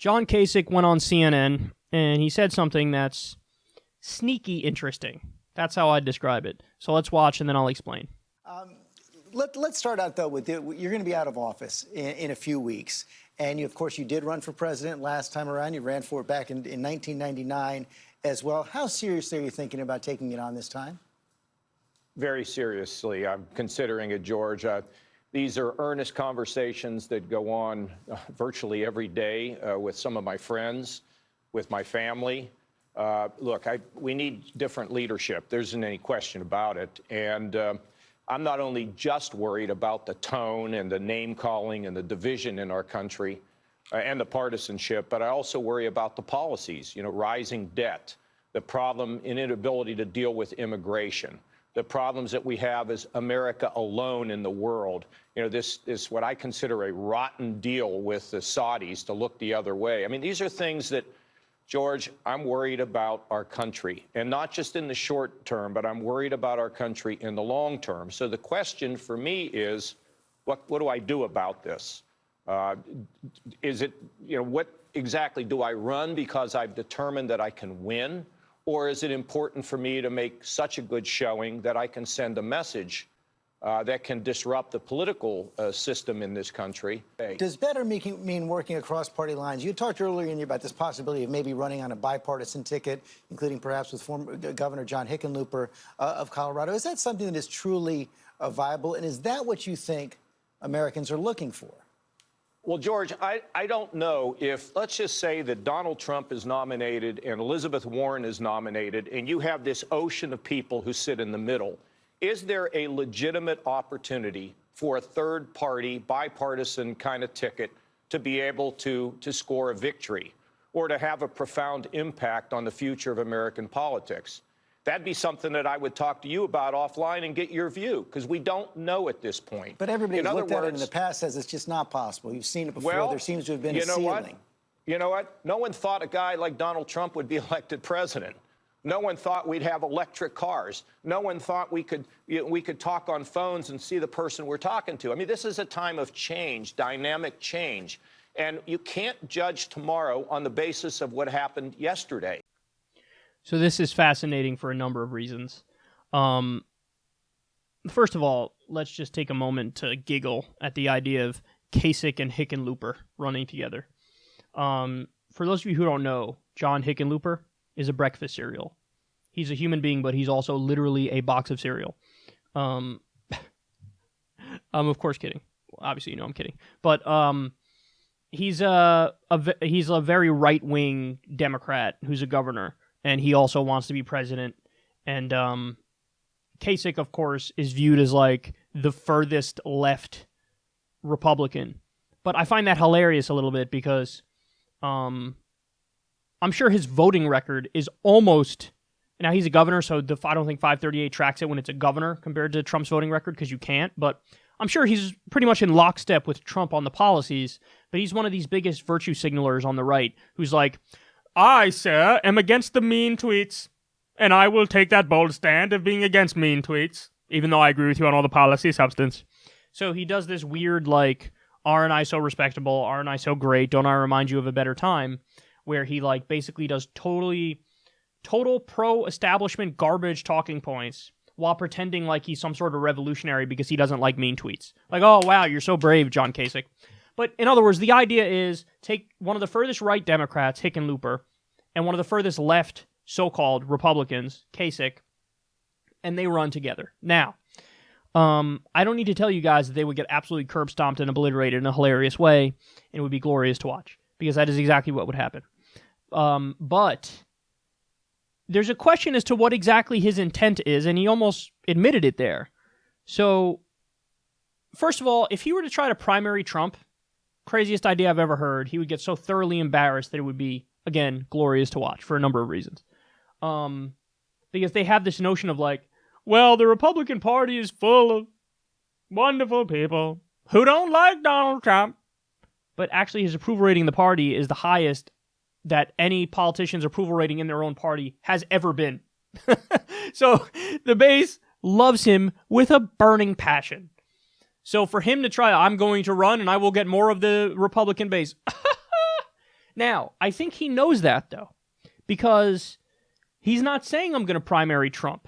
John Kasich went on CNN, and he said something that's sneaky interesting. That's how I'd describe it. So let's watch, and then I'll explain. Let's start out, though, with you're going to be out of office in a few weeks. And, of course, you did run for president last time around. You ran for it back in 1999 as well. How seriously are you thinking about taking it on this time? Very seriously. I'm considering it, George. These are earnest conversations that go on virtually every day with some of my friends, with my family. Look, we need different leadership. There isn't any question about it. And I'm not only just worried about the tone and the name-calling and the division in our country and the partisanship, but I also worry about the policies, rising debt, the problem and inability to deal with immigration, the problems that we have as America alone in the world. This is what I consider a rotten deal with the Saudis to look the other way. I mean, these are things that, George, I'm worried about our country, and not just in the short term, but I'm worried about our country in the long term. So the question for me is, what do I do about this? Is it, what exactly do I run because I've determined that I can win? Or is it important for me to make such a good showing that I can send a message that can disrupt the political system in this country? Does better mean working across party lines? You talked earlier about this possibility of maybe running on a bipartisan ticket, including perhaps with former Governor John Hickenlooper of Colorado. Is that something that is truly viable? And is that what you think Americans are looking for? Well, George, I don't know if, let's just say that Donald Trump is nominated and Elizabeth Warren is nominated, and you have this ocean of people who sit in the middle. Is there a legitimate opportunity for a third-party, bipartisan kind of ticket to be able to score a victory or to have a profound impact on the future of American politics? That'd be something that I would talk to you about offline and get your view, because we don't know at this point. But everybody who's looked at it in the past says it's just not possible. You've seen it before. Well, there seems to have been a ceiling. You know what? No one thought a guy like Donald Trump would be elected president. No one thought we'd have electric cars. No one thought we could talk on phones and see the person we're talking to. I mean, this is a time of change, dynamic change. And you can't judge tomorrow on the basis of what happened yesterday. So this is fascinating for a number of reasons. First of all, let's just take a moment to giggle at the idea of Kasich and Hickenlooper running together. For those of you who don't know, John Hickenlooper is a breakfast cereal. He's a human being, but he's also literally a box of cereal. I'm of course kidding. Obviously, I'm kidding. But he's a very right-wing Democrat who's a governor, and he also wants to be president. And Kasich, of course, is viewed as like the furthest left Republican. But I find that hilarious a little bit because I'm sure his voting record is almost... Now, he's a governor, so I don't think 538 tracks it when it's a governor compared to Trump's voting record, because you can't. But I'm sure he's pretty much in lockstep with Trump on the policies, but he's one of these biggest virtue signalers on the right who's like, I, sir, am against the mean tweets, and I will take that bold stand of being against mean tweets, even though I agree with you on all the policy substance. So he does this weird, like, aren't I so respectable, aren't I so great, don't I remind you of a better time, where he, like, basically does total pro-establishment garbage talking points while pretending like he's some sort of revolutionary because he doesn't like mean tweets. Like, oh, wow, you're so brave, John Kasich. But in other words, the idea is take one of the furthest right Democrats, Hickenlooper, and one of the furthest left so-called Republicans, Kasich, and they run together. Now, I don't need to tell you guys that they would get absolutely curb-stomped and obliterated in a hilarious way, and it would be glorious to watch, because that is exactly what would happen. But there's a question as to what exactly his intent is, and he almost admitted it there. So, first of all, if he were to try to primary Trump, craziest idea I've ever heard, he would get so thoroughly embarrassed that it would be, again, glorious to watch for a number of reasons. Because they have this notion of like, well, the Republican Party is full of wonderful people who don't like Donald Trump. But actually his approval rating in the party is the highest that any politician's approval rating in their own party has ever been. So the base loves him with a burning passion. So for him to try, I'm going to run and I will get more of the Republican base, Now, I think he knows that, though, because he's not saying I'm going to primary Trump.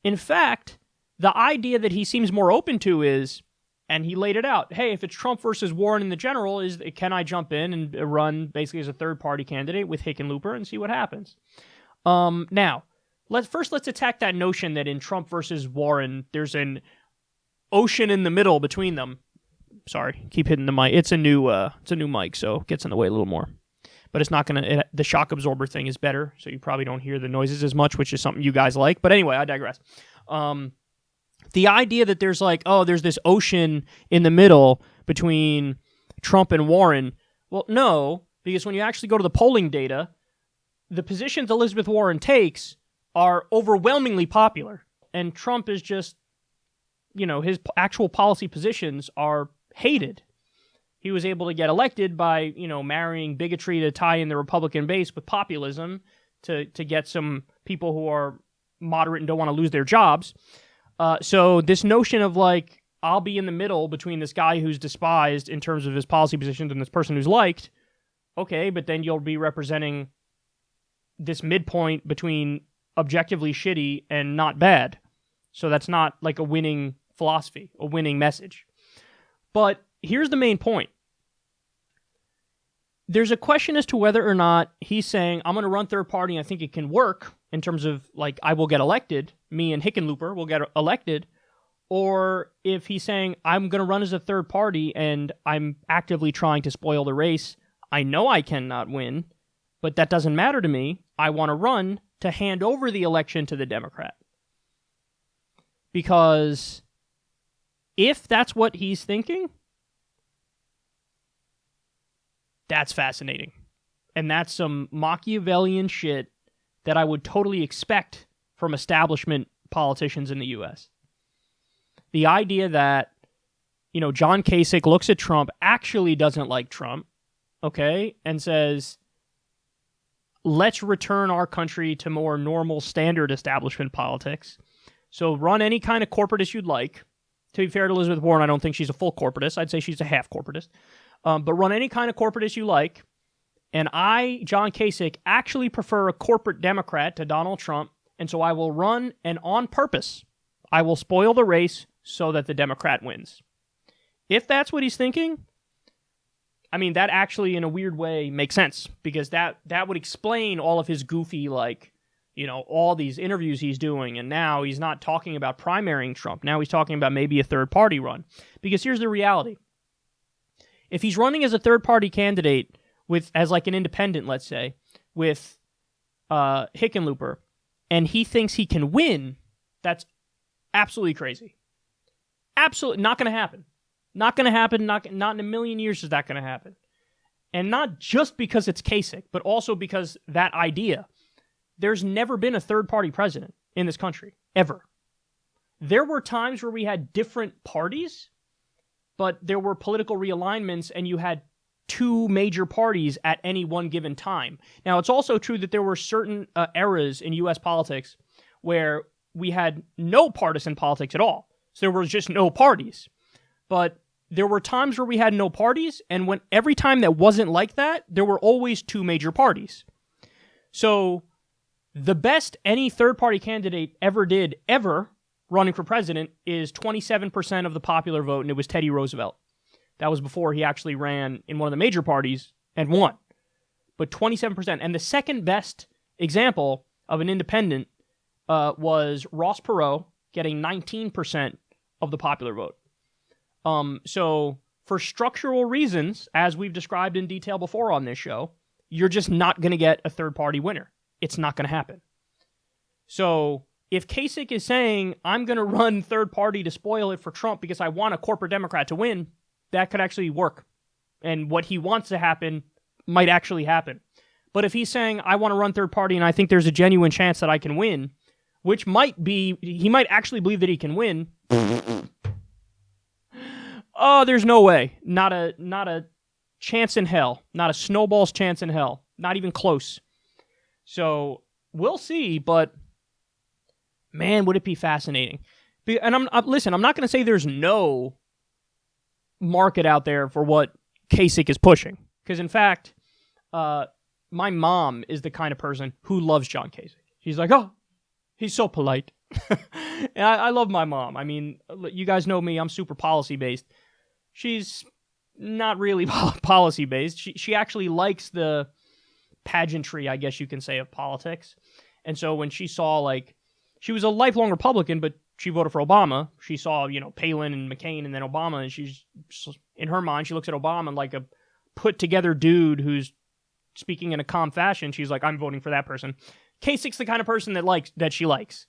In fact, the idea that he seems more open to is, and he laid it out, hey, if it's Trump versus Warren in the general, can I jump in and run basically as a third-party candidate with Hickenlooper and see what happens? Now, let's attack that notion that in Trump versus Warren, there's an ocean in the middle between them. Sorry, keep hitting the mic. It's a new mic, so it gets in the way a little more. But it's not gonna. The shock absorber thing is better, so you probably don't hear the noises as much, which is something you guys like. But anyway, I digress. The idea that there's there's this ocean in the middle between Trump and Warren. Well, no, because when you actually go to the polling data, the positions Elizabeth Warren takes are overwhelmingly popular, and Trump is just, his actual policy positions are hated. He was able to get elected by, marrying bigotry to tie in the Republican base with populism to get some people who are moderate and don't want to lose their jobs. So this notion of I'll be in the middle between this guy who's despised in terms of his policy positions and this person who's liked, okay, but then you'll be representing this midpoint between objectively shitty and not bad. So that's not a winning philosophy, a winning message. But here's the main point. There's a question as to whether or not he's saying, I'm going to run third party and I think it can work in terms of, I will get elected, me and Hickenlooper will get elected, or if he's saying, I'm going to run as a third party and I'm actively trying to spoil the race. I know I cannot win, but that doesn't matter to me. I want to run to hand over the election to the Democrat. Because if that's what he's thinking, that's fascinating. And that's some Machiavellian shit that I would totally expect from establishment politicians in the U.S. The idea that, John Kasich looks at Trump, actually doesn't like Trump, okay, and says, let's return our country to more normal standard establishment politics. So run any kind of corporatist you'd like. To be fair to Elizabeth Warren, I don't think she's a full corporatist. I'd say she's a half corporatist. But run any kind of corporatist you like. And I, John Kasich, actually prefer a corporate Democrat to Donald Trump. And so I will run, and on purpose, I will spoil the race so that the Democrat wins. If that's what he's thinking, I mean, that actually, in a weird way, makes sense. Because that would explain all of his goofy, all these interviews he's doing, and now he's not talking about primarying Trump. Now he's talking about maybe a third-party run. Because here's the reality. If he's running as a third-party candidate as an independent, let's say, with Hickenlooper, and he thinks he can win, that's absolutely crazy. Absolutely not going to happen. Not going to happen. Not in a million years is that going to happen. And not just because it's Kasich, but also because that idea. There's never been a third-party president in this country, ever. There were times where we had different parties, but there were political realignments and you had two major parties at any one given time. Now, it's also true that there were certain eras in U.S. politics where we had no partisan politics at all. So there was just no parties. But there were times where we had no parties, and every time that wasn't like that, there were always two major parties. So the best any third-party candidate ever did, running for president, is 27% of the popular vote, and it was Teddy Roosevelt. That was before he actually ran in one of the major parties and won. But 27%. And the second best example of an independent was Ross Perot getting 19% of the popular vote. So for structural reasons, as we've described in detail before on this show, you're just not going to get a third-party winner. It's not going to happen. So if Kasich is saying, I'm going to run third party to spoil it for Trump because I want a corporate Democrat to win, that could actually work. And what he wants to happen might actually happen. But if he's saying, I want to run third party and I think there's a genuine chance that I can win, which might be, he might actually believe that he can win. Oh, there's no way. Not a chance in hell. Not a snowball's chance in hell. Not even close. So we'll see, but man, would it be fascinating. And listen, I'm not going to say there's no market out there for what Kasich is pushing. Because in fact, my mom is the kind of person who loves John Kasich. She's like, oh, he's so polite. And I love my mom. I mean, you guys know me. I'm super policy-based. She's not really policy-based. She actually likes the pageantry, I guess you can say, of politics. And so when she saw, like, she was a lifelong Republican, but she voted for Obama. She saw, Palin and McCain and then Obama, and she's, in her mind, she looks at Obama like a put-together dude who's speaking in a calm fashion. She's like, I'm voting for that person. Kasich's the kind of person that she likes.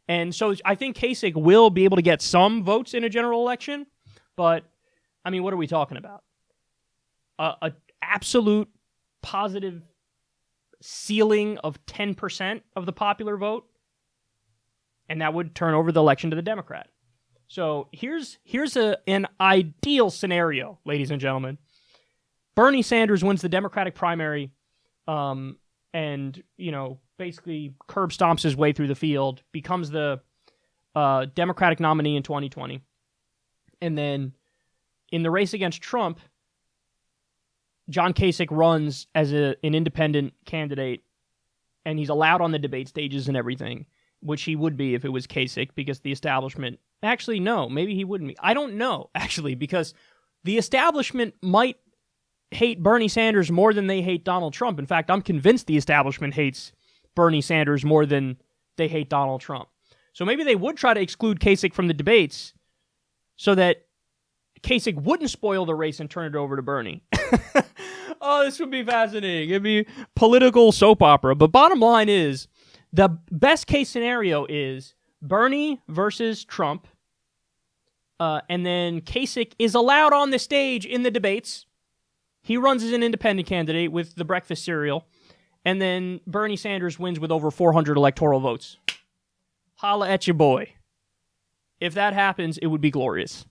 And so I think Kasich will be able to get some votes in a general election, but, I mean, what are we talking about? A absolute positive ceiling of 10% of the popular vote, and that would turn over the election to the Democrat. So here's an ideal scenario, ladies and gentlemen. Bernie Sanders wins the Democratic primary, and basically curb stomps his way through the field, becomes the Democratic nominee in 2020, and then in the race against Trump, John Kasich runs as an independent candidate, and he's allowed on the debate stages and everything, which he would be if it was Kasich, because the establishment... Actually, no, maybe he wouldn't be. I don't know, actually, because the establishment might hate Bernie Sanders more than they hate Donald Trump. In fact, I'm convinced the establishment hates Bernie Sanders more than they hate Donald Trump. So maybe they would try to exclude Kasich from the debates so that Kasich wouldn't spoil the race and turn it over to Bernie. Oh, this would be fascinating. It'd be political soap opera. But bottom line is, the best case scenario is Bernie versus Trump, and then Kasich is allowed on the stage in the debates. He runs as an independent candidate with the breakfast cereal, and then Bernie Sanders wins with over 400 electoral votes. Holla at your boy. If that happens, it would be glorious.